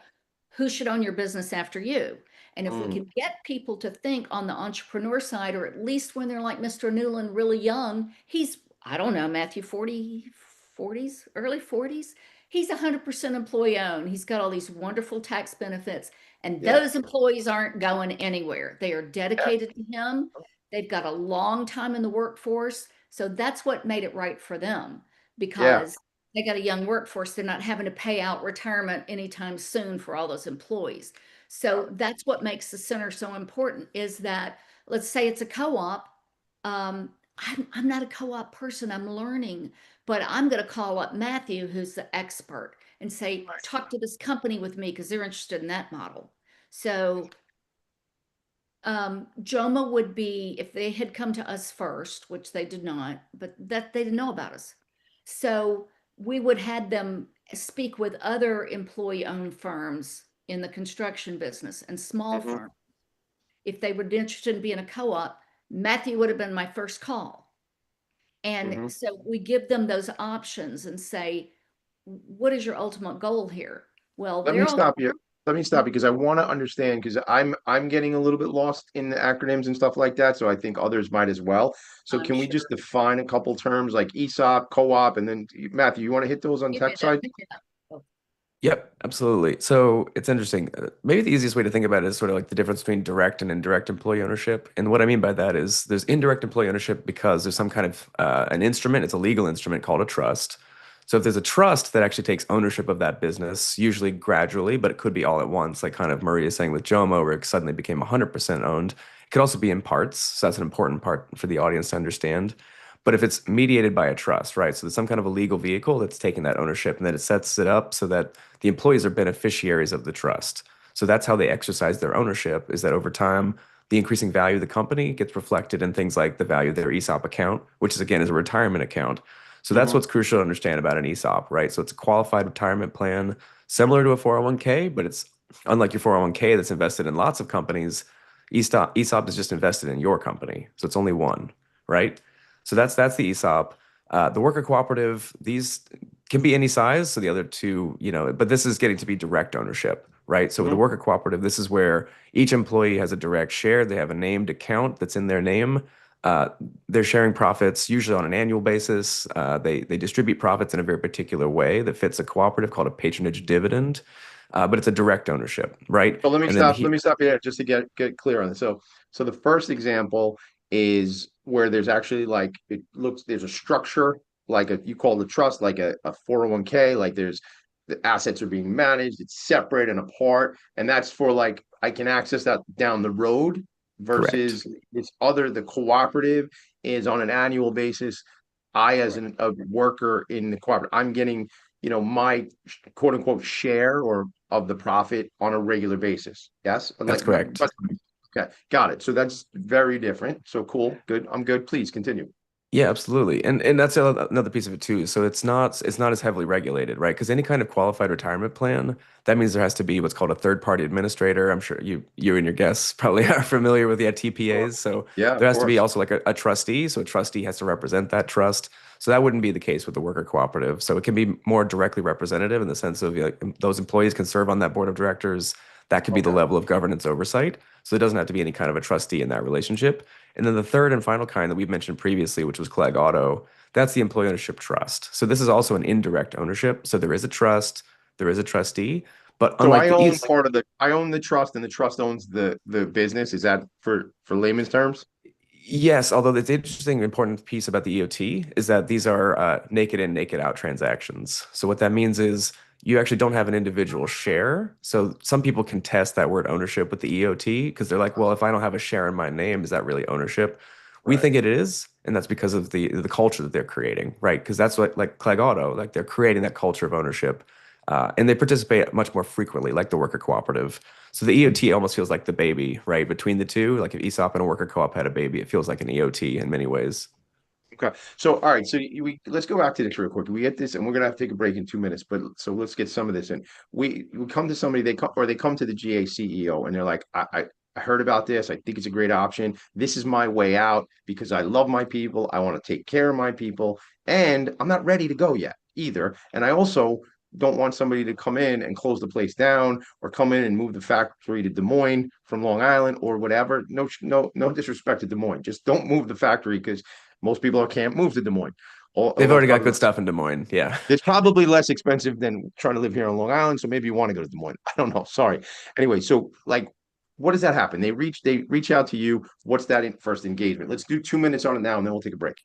"Who Should Own Your Business After You?" And if we can get people to think on the entrepreneur side, or at least when they're like Mr. Newland, really young, he's, I don't know, Matthew, 40s, early 40s. He's 100% employee owned. He's got all these wonderful tax benefits, and Yeah. those employees aren't going anywhere. They are dedicated to him. They've got a long time in the workforce. So that's what made it right for them, Yeah. because they got a young workforce. They're not having to pay out retirement anytime soon for all those employees. So that's what makes the center so important, is that, let's say it's a co-op. I'm not a co-op person, I'm learning, but I'm going to call up Matthew, who's the expert, and say, talk to this company with me because they're interested in that model. So Joma would be, if they had come to us first, which they did not, but that they didn't know about us. So we would have them speak with other employee-owned firms in the construction business and small firms. If they were interested in being a co-op, Matthew would have been my first call. And so we give them those options and say, what is your ultimate goal here? Well, Let me stop you. Let me stop, because I want to understand, because I'm getting a little bit lost in the acronyms and stuff like that. So I think others might as well. So I'm can we sure. just define a couple terms like ESOP, co-op, and then Matthew, you want to hit those on tech side? Yep, absolutely. So it's interesting. Maybe the easiest way to think about it is sort of like the difference between direct and indirect employee ownership. And what I mean by that is there's indirect employee ownership because there's some kind of an instrument, it's a legal instrument called a trust. So if there's a trust that actually takes ownership of that business, usually gradually, but it could be all at once, like kind of Maria is saying with Joma, where it suddenly became 100% owned. It could also be in parts. So that's an important part for the audience to understand. But if it's mediated by a trust, right? So there's some kind of a legal vehicle that's taking that ownership, and then it sets it up so that the employees are beneficiaries of the trust. So that's how they exercise their ownership, is that over time, the increasing value of the company gets reflected in things like the value of their ESOP account, which is again is a retirement account. So that's what's crucial to understand about an ESOP, right? So it's a qualified retirement plan, similar to a 401k, but it's unlike your 401k that's invested in lots of companies. ESOP is just invested in your company, so it's only one, right? So that's the ESOP. The worker cooperative, these can be any size. So the other two, but this is getting to be direct ownership, right? So with the worker cooperative, this is where each employee has a direct share. They have a named account that's in their name. They're sharing profits usually on an annual basis. They distribute profits in a very particular way that fits a cooperative called a patronage dividend. But it's a direct ownership, right? So let me And then stop. Let me stop you there just to get clear on this. So the first example is where there's actually like there's a structure like you call the trust like a 401k, like there's the assets are being managed, it's separate and apart, and that's for like I can access that down the road correct. versus the cooperative is on an annual basis. I as a worker in the cooperative, I'm getting my quote unquote share or of the profit on a regular basis. Yes, That's correct. Okay, got it. So that's very different. So cool, good. I'm good. Please continue. Yeah, absolutely. And that's another piece of it too. So it's not as heavily regulated, right? Because any kind of qualified retirement plan, that means there has to be what's called a third party administrator. I'm sure you and your guests probably are familiar with TPAs. So Yeah, there of has to be course. also like a trustee. So a trustee has to represent that trust. So that wouldn't be the case with the worker cooperative. So it can be more directly representative in the sense of those employees can serve on that board of directors. That could be the Okay. level of governance oversight. So it doesn't have to be any kind of a trustee in that relationship. And then the third and final kind that we've mentioned previously, which was Clegg Auto, that's the employee ownership trust. So this is also an indirect ownership. So there is a trust, there is a trustee, but So unlike the East, I own the trust and the trust owns the business. Is that for layman's terms? yes, although the interesting important piece about the EOT is that these are naked in, naked out transactions. So what that means is you actually don't have an individual share. So some people contest that word ownership with the EOT because they're like, well, if I don't have a share in my name, is that really ownership? We Right. think it is, and that's because of the culture that they're creating, right? Because that's what like Clegg Auto, like they're creating that culture of ownership, and they participate much more frequently, like the worker cooperative. So the EOT almost feels like the baby, right? Between the two, like if ESOP and a worker co-op had a baby, it feels like an EOT in many ways. Okay. So all right. So let's go back to this real quick. We get this, and we're gonna have to take a break in 2 minutes. But so let's get some of this in. We come to somebody. They come to the GACEO, and they're like, I heard about this. I think it's a great option. This is my way out because I love my people. I want to take care of my people, and I'm not ready to go yet either. And I also don't want somebody to come in and close the place down or come in and move the factory to Des Moines from Long Island or whatever. No disrespect to Des Moines. Just don't move the factory because most people can't move to Des Moines. They've Although already got good stuff in Des Moines. Yeah. it's probably less expensive than trying to live here on Long Island. So maybe you want to go to Des Moines. I don't know. Sorry. Anyway, so like, what does that happen? They reach out to you. What's that first engagement? Let's do 2 minutes on it now, and then we'll take a break.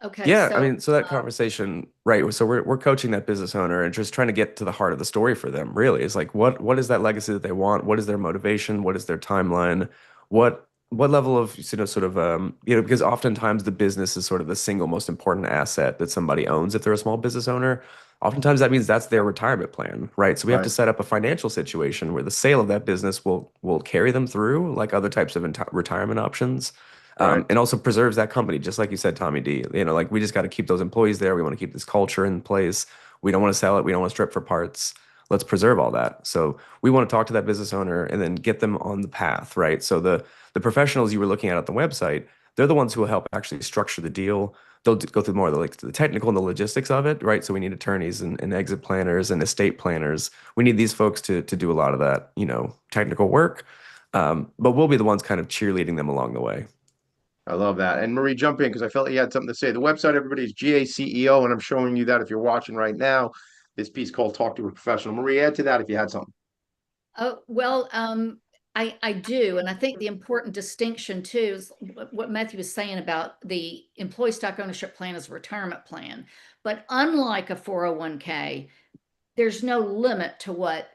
Okay, Yeah, I so mean, so that conversation, right? So we're coaching that business owner and just trying to get to the heart of the story for them, really. It's like what is that legacy that they want? What is their motivation? What is their timeline? What level of, sort of because oftentimes the business is sort of the single most important asset that somebody owns if they're a small business owner. Oftentimes that means that's their retirement plan, right? So we have to Right. set up a financial situation where the sale of that business will carry them through like other types of retirement options. Right. And also preserves that company, just like you said, Tommy D. Like we just got to keep those employees there. We want to keep this culture in place. We don't want to sell it. We don't want to strip for parts. Let's preserve all that. So we want to talk to that business owner and then get them on the path, right? So the professionals you were looking at the website, they're the ones who will help actually structure the deal. They'll go through more of the technical and the logistics of it, right? So we need attorneys and exit planners and estate planners. We need these folks to do a lot of that, technical work. But we'll be the ones kind of cheerleading them along the way. I love that. And Marie, jump in because I felt like you had something to say. The website, everybody, is GACEO, and I'm showing you that if you're watching right now, this piece called Talk to a Professional. Marie, add to that if you had something. oh well, I do, and I think the important distinction too is what Matthew was saying about the employee stock ownership plan as a retirement plan. But unlike a 401k, there's no limit to what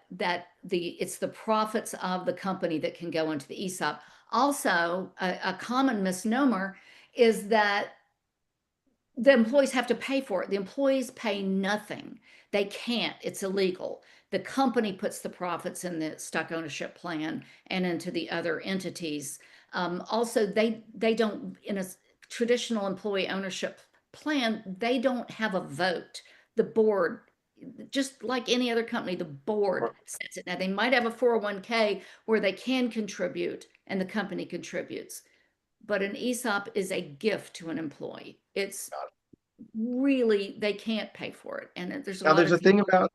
it's the profits of the company that can go into the ESOP. Also, a common misnomer is that the employees have to pay for it. The employees pay nothing. They can't. It's illegal. The company puts the profits in the stock ownership plan and into the other entities. Also, they don't in a traditional employee ownership plan, they don't have a vote. The board, just like any other company, the board sets it. Now, they might have a 401k where they can contribute and the company contributes, but an ESOP is a gift to an employee. It's really, they can't pay for it. And there's a Now, lot there's a of thing about,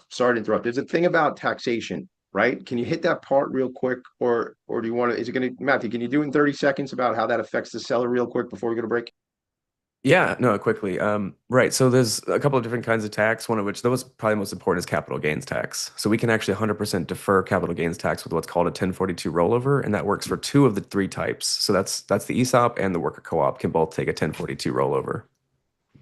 sorry to interrupt. There's a thing about taxation, right? Can you hit that part real quick, or do you want to? Is it going to, Matthew? Can you do it in 30 seconds about how that affects the seller real quick before we go to break? Yeah, no, quickly. Right. So there's a couple of different kinds of tax, one of which the most probably most important is capital gains tax. So we can actually 100% defer capital gains tax with what's called a 1042 rollover, and that works for two of the three types. So that's the ESOP and the worker co-op can both take a 1042 rollover.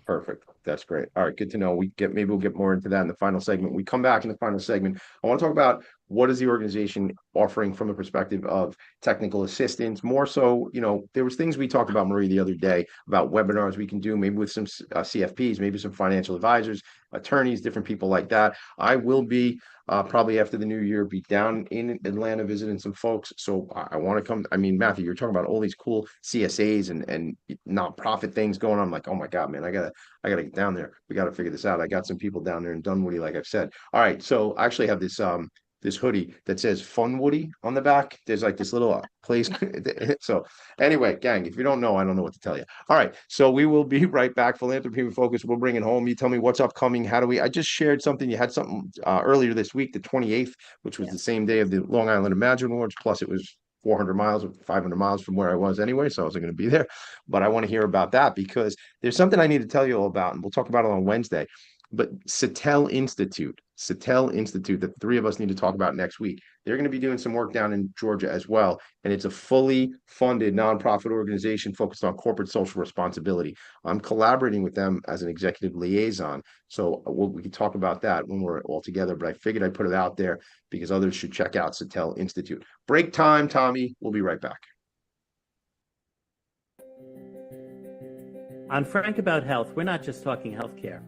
Perfect. That's great. All right, good to know. Maybe we'll get more into that in the final segment. We come back in the final segment. I want to talk about what is the organization offering from the perspective of technical assistance. More so, there was things we talked about, Marie, the other day about webinars we can do, maybe with some CFPs, maybe some financial advisors, attorneys, different people like that. I will be probably after the new year, be down in Atlanta visiting some folks. So I want to come. I mean, Matthew, you're talking about all these cool CSAs and nonprofit things going on. I'm like, oh my God, man, I gotta get down there. We gotta figure this out. I got some people down there in Dunwoody, like I've said. All right, so I actually have this hoodie that says Fun Woody on the back. There's like this little place. So anyway, gang, if you don't know, I don't know what to tell you. All right, so we will be right back. Philanthropy and Focus. We'll bring it home. You tell me what's upcoming. I just shared something. You had something earlier this week, the 28th, which was the same day of the Long Island Imagine Awards. Plus it was 400 miles or 500 miles from where I was anyway, so I wasn't going to be there. But I want to hear about that because there's something I need to tell you all about, and we'll talk about it on Wednesday. But Satel Institute, that the three of us need to talk about next week. They're going to be doing some work down in Georgia as well. And it's a fully funded nonprofit organization focused on corporate social responsibility. I'm collaborating with them as an executive liaison. So we can talk about that when we're all together. But I figured I'd put it out there because others should check out Satel Institute. Break time, Tommy. We'll be right back. On Frank About Health, we're not just talking healthcare.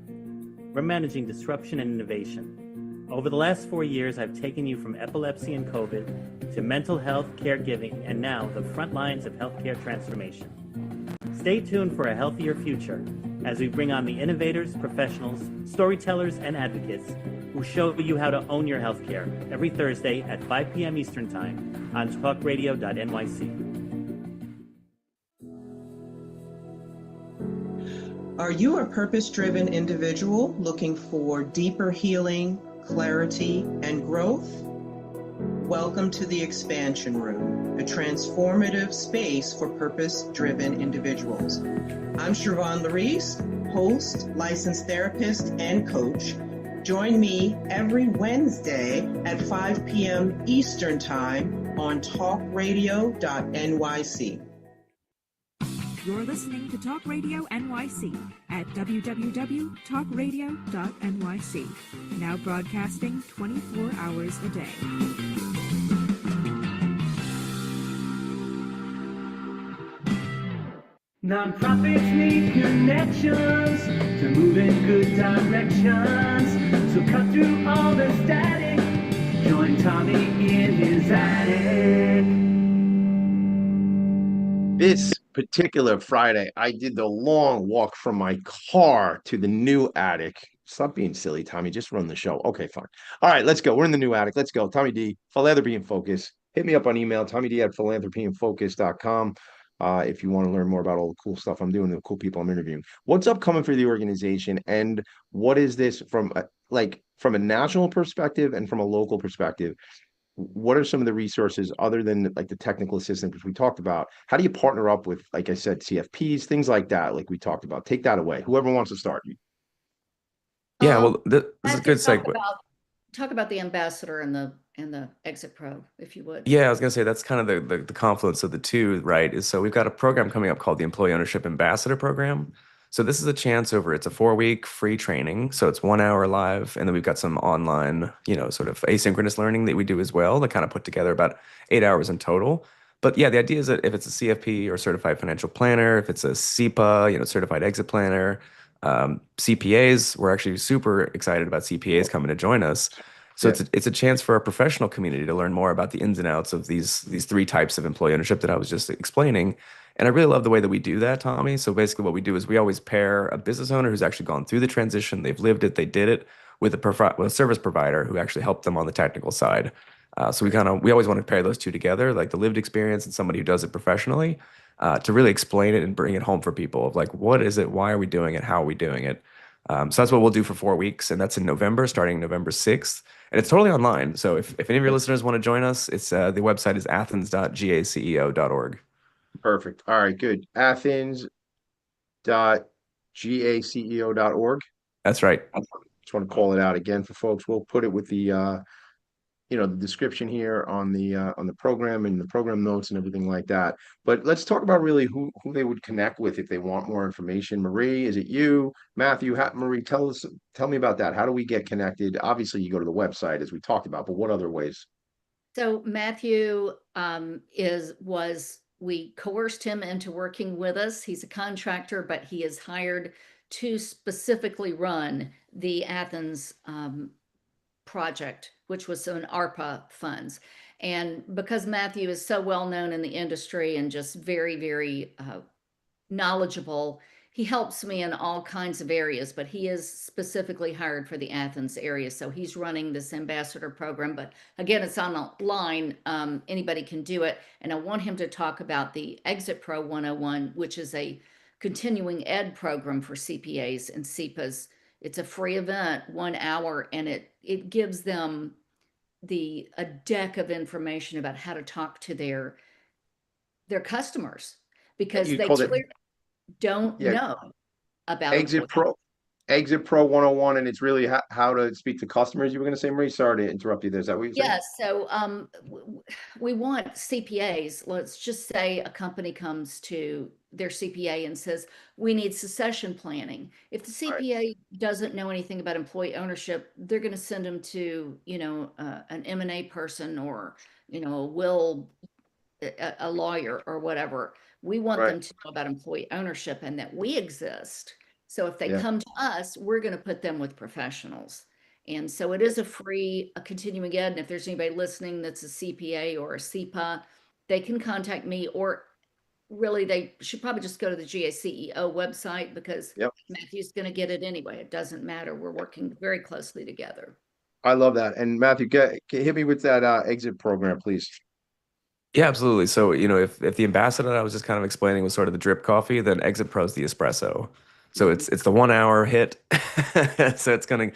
We're managing disruption and innovation. Over the last 4 years, I've taken you from epilepsy and COVID to mental health, caregiving, and now the front lines of healthcare transformation. Stay tuned for a healthier future as we bring on the innovators, professionals, storytellers, and advocates who show you how to own your healthcare every Thursday at 5 p.m. Eastern Time on talkradio.nyc. Are you a purpose-driven individual looking for deeper healing, clarity, and growth? Welcome to the Expansion Room, a transformative space for purpose-driven individuals. I'm Siobhan Larice, host, licensed therapist, and coach. Join me every Wednesday at 5 p.m. Eastern Time on talkradio.nyc. You're listening to Talk Radio NYC at www.talkradio.nyc, now broadcasting 24 hours a day. Nonprofits need connections to move in good directions. So cut through all the static. Join Tommy in his attic. This particular Friday, I did the long walk from my car to the new attic. Stop being silly, Tommy. Just run the show. Okay, fine. All right, let's go. We're in the new attic. Let's go. Tommy D, Philanthropy and Focus. Hit me up on email, tommyd@philanthropyandfocus.com. If you want to learn more about all the cool stuff I'm doing, the cool people I'm interviewing. What's upcoming for the organization, and what is this from a national perspective and from a local perspective? What are some of the resources other than like the technical assistance, which we talked about? How do you partner up with, like I said, CFPs, things like that, like we talked about? Take that away. Whoever wants to start. Yeah, well, this is a good segue. Talk about the ambassador and the exit pro, if you would. Yeah, I was gonna say that's kind of the confluence of the two, right? So we've got a program coming up called the Employee Ownership Ambassador Program. So this is a chance it's a 4-week free training. So it's 1 hour live. And then we've got some online, sort of asynchronous learning that we do as well that kind of put together about 8 hours in total. But yeah, the idea is that if it's a CFP or certified financial planner, if it's a CEPA, certified exit planner, CPAs, we're actually super excited about CPAs coming to join us. So it's a chance for our professional community to learn more about the ins and outs of these three types of employee ownership that I was just explaining. And I really love the way that we do that, Tommy. So basically, what we do is we always pair a business owner who's actually gone through the transition, they've lived it, they did it, with with a service provider who actually helped them on the technical side. So we always want to pair those two together, like the lived experience and somebody who does it professionally, to really explain it and bring it home for people of like, what is it? Why are we doing it? How are we doing it? So that's what we'll do for 4 weeks, and that's in November, starting November 6th. And it's totally online. So if any of your listeners want to join us, it's the website is athens.gaceo.org. Perfect. All right, good. Athens.gaceo.org. That's right. Just want to call it out again for folks. We'll put it with the the description here on the program and the program notes and everything like that. But let's talk about really who they would connect with if they want more information. Marie, is it you? Matthew, Marie, tell me about that. How do we get connected? Obviously, you go to the website as we talked about, but what other ways? So Matthew we coerced him into working with us. He's a contractor, but he is hired to specifically run the Athens project, which was an ARPA funds. And because Matthew is so well known in the industry and just very, very knowledgeable, he helps me in all kinds of areas, but he is specifically hired for the Athens area. So he's running this ambassador program, but again, it's online. Anybody can do it. And I want him to talk about the Exit Pro 101, which is a continuing ed program for CPAs and CPAs. It's a free event, 1 hour, and it gives them a deck of information about how to talk to their customers, because You they called it clearly don't know about Exit Pro. Exit Pro 101, and it's really how to speak to customers. You were going to say, Marie? Sorry to interrupt you there. Is that what you're saying? Yes. So we want CPAs. Let's just say a company comes to their CPA and says, we need succession planning. If the CPA doesn't know anything about employee ownership, they're going to send them to, an M&A person or, a lawyer or whatever. We want them to know about employee ownership and that we exist. So if they come to us, we're going to put them with professionals. And so it is a continuing ed. And if there's anybody listening that's a CPA or a CPA, they can contact me, or really they should probably just go to the GACEO website, because Matthew's going to get it anyway. It doesn't matter. We're working very closely together. I love that. And Matthew, hit me with that exit program, please. Yeah, absolutely. So, if the ambassador that I was just kind of explaining was sort of the drip coffee, then Exit Pro is the espresso. So it's the 1 hour hit. So it's gonna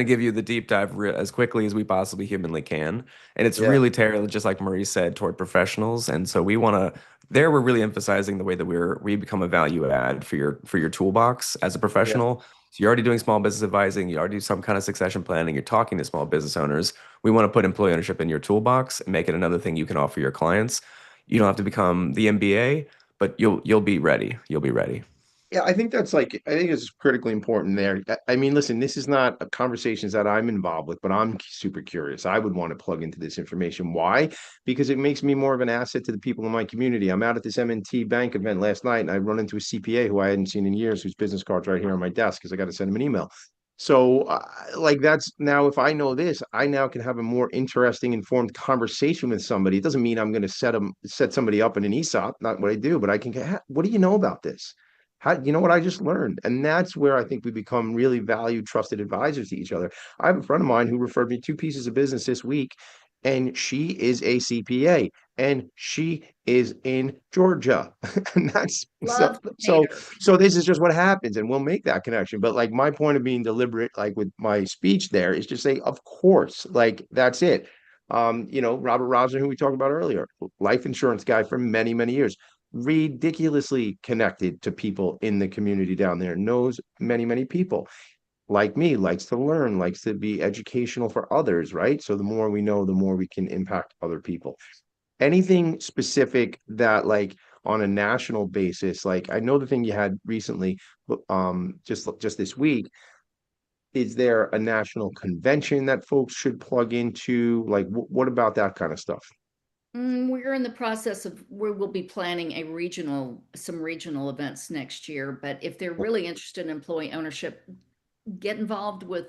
give you the deep dive as quickly as we possibly humanly can. And it's really tailored, just like Marie said, toward professionals. And so we're really emphasizing the way that we become a value add for your toolbox as a professional. So you're already doing small business advising, you already do some kind of succession planning, you're talking to small business owners. We want to put employee ownership in your toolbox and make it another thing you can offer your clients. You don't have to become the MBA, but you'll be ready. You'll be ready. Yeah, I think it's critically important there. I mean, listen, this is not a conversations that I'm involved with, but I'm super curious. I would want to plug into this information. Why? Because it makes me more of an asset to the people in my community. I'm out at this M&T Bank event last night, and I run into a CPA who I hadn't seen in years, whose business card's right here on my desk because I got to send him an email. So, that's now, if I know this, I now can have a more interesting, informed conversation with somebody. It doesn't mean I'm going to set somebody up in an ESOP, not what I do, but I can get, what do you know about this? How, you know what I just learned? And that's where I think we become really valued, trusted advisors to each other. I have a friend of mine who referred me 2 pieces of business this week, and she is a CPA, and she is in Georgia. And that's so this is just what happens, and we'll make that connection. But like, my point of being deliberate, like with my speech there, is just say, of course, like that's it. Robert Rosner, who we talked about earlier, life insurance guy for many, many years, ridiculously connected to people in the community down there, knows many, many people. Like me, likes to learn, likes to be educational for others, right? So the more we know, the more we can impact other people. Anything specific that, like, on a national basis, like I know the thing you had recently, just this week, is there a national convention that folks should plug into? Like, what about that kind of stuff? We're in the process of we will be planning some regional events next year. But if they're really interested in employee ownership, get involved with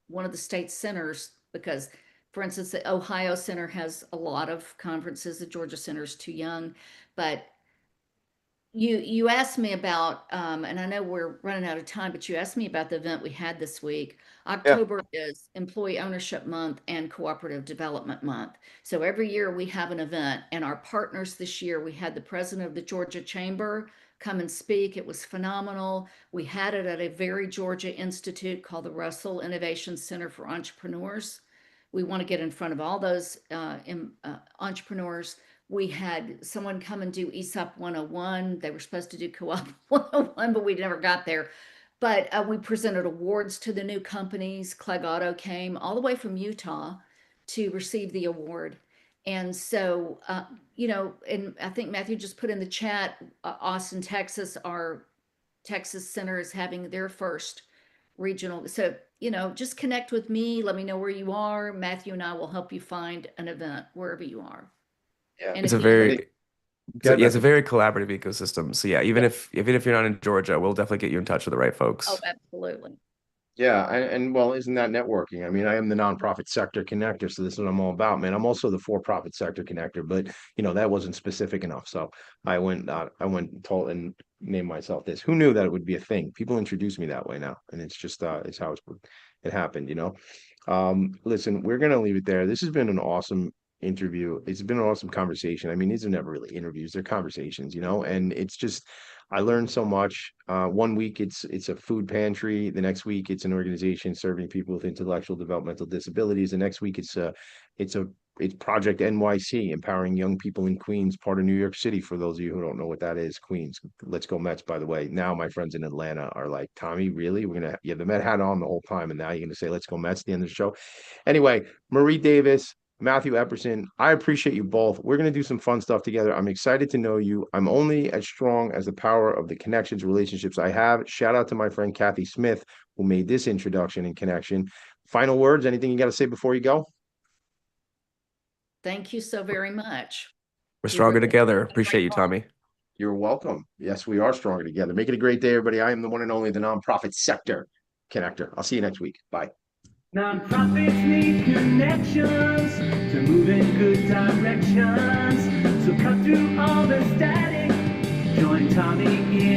one of the state centers, because, for instance, the Ohio Center has a lot of conferences. The Georgia Center is too young, but you asked me about, and I know we're running out of time, but you asked me about the event we had this week. October is Employee Ownership Month and Cooperative Development Month. So every year we have an event, and our partners this year, we had the president of the Georgia Chamber come and speak. It was phenomenal. We had it at a very Georgia institute called the Russell Innovation Center for Entrepreneurs. We want to get in front of all those entrepreneurs. We had someone come and do ESOP 101. They were supposed to do Co-op 101, but we never got there. But we presented awards to the new companies. Clegg Auto came all the way from Utah to receive the award. And so, and I think Matthew just put in the chat, Austin, Texas, our Texas Center is having their first regional. So, just connect with me. Let me know where you are. Matthew and I will help you find an event wherever you are. Yeah, And It's if a you- very Good, it's a Matthew. very collaborative ecosystem. So yeah, even if you're not in Georgia, we'll definitely get you in touch with the right folks. Oh, absolutely. Yeah, and well, isn't that networking? I mean, I am the nonprofit sector connector, so this is what I'm all about, man. I'm also the for-profit sector connector, but that wasn't specific enough. So I went and told and named myself this. Who knew that it would be a thing? People introduce me that way now, and it's just it's how it happened, Listen, we're gonna leave it there. This has been an awesome interview. It's been an awesome conversation. I mean, these are never really interviews, they're conversations, and it's just I learned so much. One week it's a food pantry. The next week it's an organization serving people with intellectual developmental disabilities. The next week it's Project NYC, empowering young people in Queens, part of New York City. For those of you who don't know what that is, Queens. Let's go Mets, by the way. Now my friends in Atlanta are like, Tommy, really? You have the Met hat on the whole time, and now you're gonna say let's go Mets at the end of the show. Anyway, Marie Davis, Matthew Epperson, I appreciate you both. We're going to do some fun stuff together. I'm excited to know you. I'm only as strong as the power of the connections, relationships I have. Shout out to my friend Kathy Smith, who made this introduction and connection. Final words, anything you got to say before you go? Thank you so very much. We're stronger together. Appreciate you, Tommy. You're welcome. Yes, we are stronger together. Make it a great day, everybody. I am the one and only, the nonprofit sector connector. I'll see you next week. Bye. Nonprofits need connections to move in good directions. So cut through all the static. Join Tommy in